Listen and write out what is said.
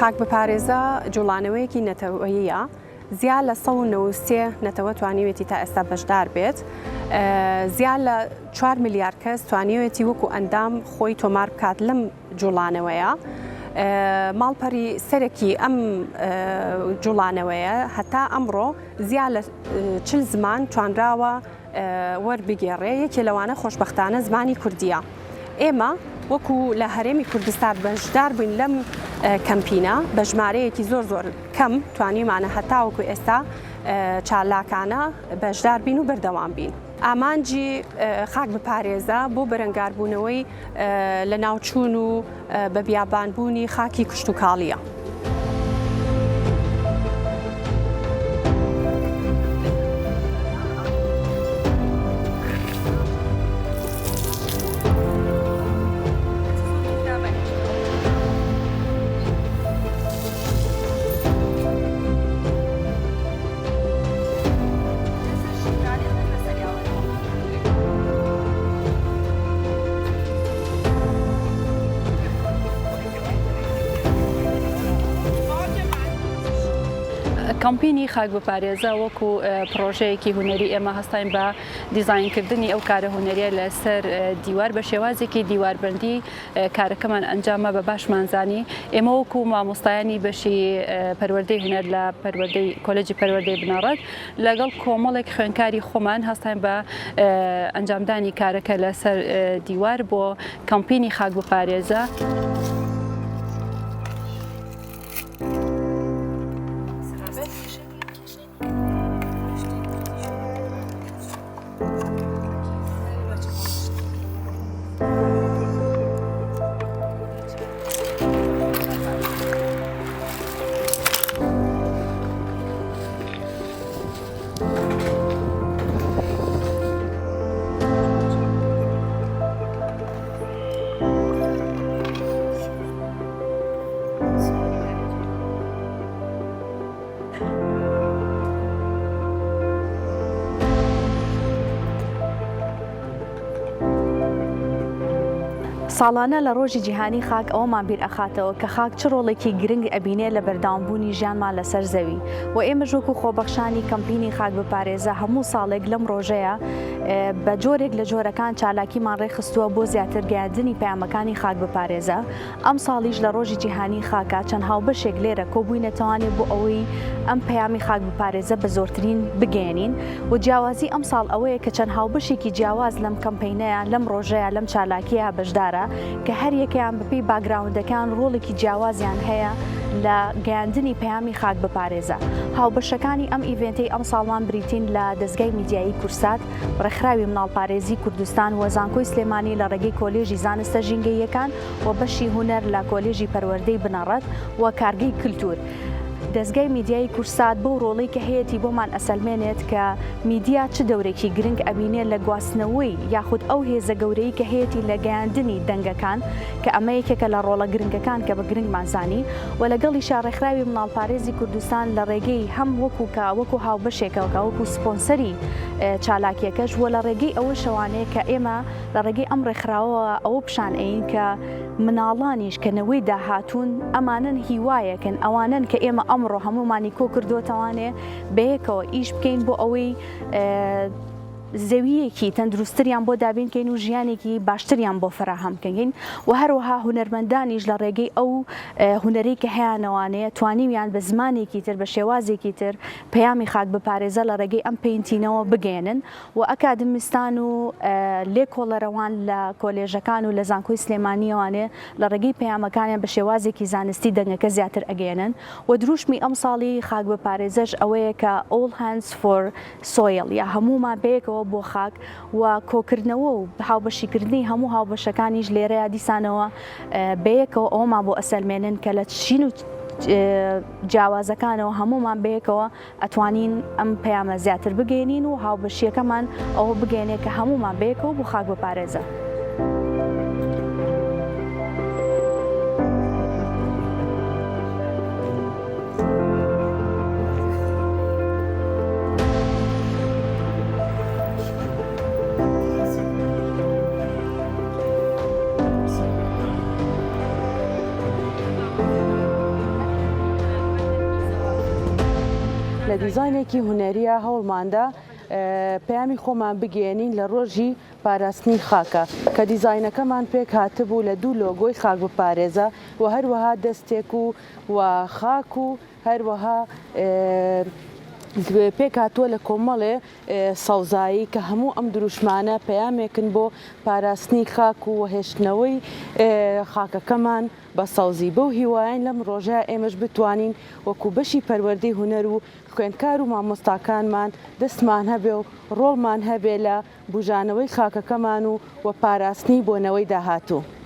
خاک بپارێزە جوڵانەوەیەکی نەتەوەییە زیاد لە 193 نەتەوە توانیوێتی تا ئێستا بەشدار بێت زیاد لە 4 میلیارد کەس توانیوێتی وەکو ئەندام خۆی تۆمار بکات لەم جوڵانەوەیە ماڵپەری سەرەکی ئەم جوڵانەوەیە هەتا ئەمڕۆ زیاد لە 40 زمان توانراوە وەربگێڕێ یەکێ لەوانە خۆشبەختانە زمانی کوردیە ئێمە وەکو لە هەرێمی کوردستان بەشدار بووین لەم کەمپینە بە ژمارەیەکی زۆر کەم توانیمانە هەتا وەکو ئێستا چالاکانە بەشدار بین و بەردەوام بین. ئامانجی خاک بپارێزە بۆ بەرەنگاربوونەوەی لە ناوچوون و بە بیابانبوونی خاکی کشت و کاڵیە. کامپینی خاک بپارێزە وەکو پرۆژەیەکی هونەری ئێمە هەستاین بە دیزاینکردنی ئەو کارە هونەریە لەسەر دیوار بە شێوازێکی دیواربندی کارەکەمان ئەنجامە بە باشمانزانی ئێمە وەکو مامۆستایانی بەشی پەروەردەی هونەر لە کۆلێجی پەروەردەی بنەڕەت لەگەڵ کۆمەڵێک خوێندکاری خۆمان هەستاین بە ئەنجامدانی کارەکە لەسەر دیوار بۆ کامپینی خاک بپارێزە. ساڵانە لە ڕۆژی جیهانی خاک ئەوەمان بیر ئەخاتەوە کە خاک چ ڕۆڵێکی گرنگ ئەبینێ لە بەردەوامبوونی ژیانمان لەسەر زەوی و ئێمە ژووکو خۆبەخشانی کەمپینی خاک بپارێزە هەموو ساڵێک لەم ڕۆژەیە بە جۆرێک لە جۆرەکان چالاکیمان ڕێخستووە بۆ زیاتر گەیاندنی پەیامەکانی خاک بپارێزە. ئەم ساڵیش لە ڕۆژی جیهانی خاکە چەند هاوبەشێک لێرە کۆبووینەتەوانێت بۆ ئەوەی ئەم پەیامی خاک بپارێزە بە زۆرترین بگەێنین و جیاوازی ئەم ساڵ ئەوەیە کە چەند هاوبەشێکی جیاواز لەم کەمپینەیە لەم ڕۆژەیە لەم چالاکیە بەشدارە کە هەر یەکیان بەپی باگراوندەکان ڕۆڵێکی جیاوازیان هەیە لە گەیاندنی پەیامی خاک بپارێزە. هاوبەشەکانی ئەم ئیڤێنتەی ئەم ساڵمان بریتین لە دەستگای میدیایی کورسات ڕێکخراوی مناڵپارێزی کوردستان و زانکۆی سلێمانی لە ڕێگەی کۆلێژی زانستە ژینگەییەکان و بەشی هونەر لە کۆلێژی پەروەردەی بنەڕەت و کارگەی کلتور. دەستگای میدیایی کورسات بۆ ڕۆڵی کە هەیەی بۆمان ئەسەلمێنێت کە میدیا چ دەورێکی گرنگ ئەبینێت لە گواستنەوەی یاخود ئەو هێزە گەورەی کە هەیەی لە گەیاندنی دەنگەکان کە ئەمە یەکێکە لە ڕۆڵە گرنگەکان کە بە گرنگمانزانی و لەگەڵی ڕێکخراوی مناڵپارێزی کوردستان لە ڕێگەی هەم وەکو هاوبەشێکەوە وەکو سپۆنسەری چالاکیەکەش و لە ڕێگەی ئەوە شەوانەیە کە ئێمە لە ڕێگەی ئەم ڕێکخراوەوە ئەوە پیشان ئەین کە مناڵانیش کە نەوەی داهاتوون ئەمانن هیوایەکن ئەوانن کە ئێمە ئەمڕۆ هەمومانی کۆ کردوتەوانێ بەیەکەوە ئیش بکەین بۆ ئەوەی زەویەکی تەندروستریان بۆ دابینکەین و ژیانێکی باشتریان بۆ فراهەمکەین و هەروەها هونەرمەندانیش لە ڕێگەی ئەو هونەرەی کە هەیەیانەوانەیە توانیویان بە زمانێکی تر بە شێوازێکی تر پەیامی خاک بپارێزە لە ڕێگەی ئەم پێینتینەوە بگەێنن و ئەکادمیستان و لێکۆڵەرەوان لە کۆلێژەکان و لە زانکۆی سلێمانیەوانێ لە ڕێگەی پەیامەکانیان بە شێوازێکی زانستی دەنگەکە زیاتر ئەگەێنن و دروشمی ئەم ساڵی خاک بپارێزەش ئەوەیە کە All Hands for Soil یا هەموومان بەیەکەوە بۆ خاک و کۆکردنەوە و هاوبەشیکردنی هەموو هاوبەشەکانیش لێرەیە دیسانەوە بەیەکەوە ئەومان بۆ ئەسەلمێنن کە لە چین و جیاوازەکانەوە هەمومان بەیەکەوە ئەتوانین ئەم پەیامە زیاتر بگەێنین و هاوبەشیەکەمان ئەوە بگەێنێت کە هەمومان بەیەکەوە بۆ خاک بپارێزە. لە دیزاینێکی هوەریە هەوڵماندا پەیامی خۆمان بگەێنین لە ڕۆژی پاراستنی خاکە کە دیزاینەکەمان پێک هاتبوو لە دوو لۆگۆی خاک بپارێزە و هەروەها دەستێک و خاک و هەروەها پێک هاتووە لە کۆمەڵێ سەوزایی کە هەموو ئەم دروشمانە پەیامێکن بۆ پاراستنی خاک و هێشتنەوەی خاکەکەمان بە سەوزی بەو هیوایان لەم ڕۆژە ئێمەش بتوانین وەکو بەشی پەروەردەی هونەر و خوێندکار و مامۆستاکانمان دەستمان هەبێ و ڕۆڵمان هەبێ لە بژانەوەی خاکەکەمان و پاراستنی بۆنەوەی داهاتوو.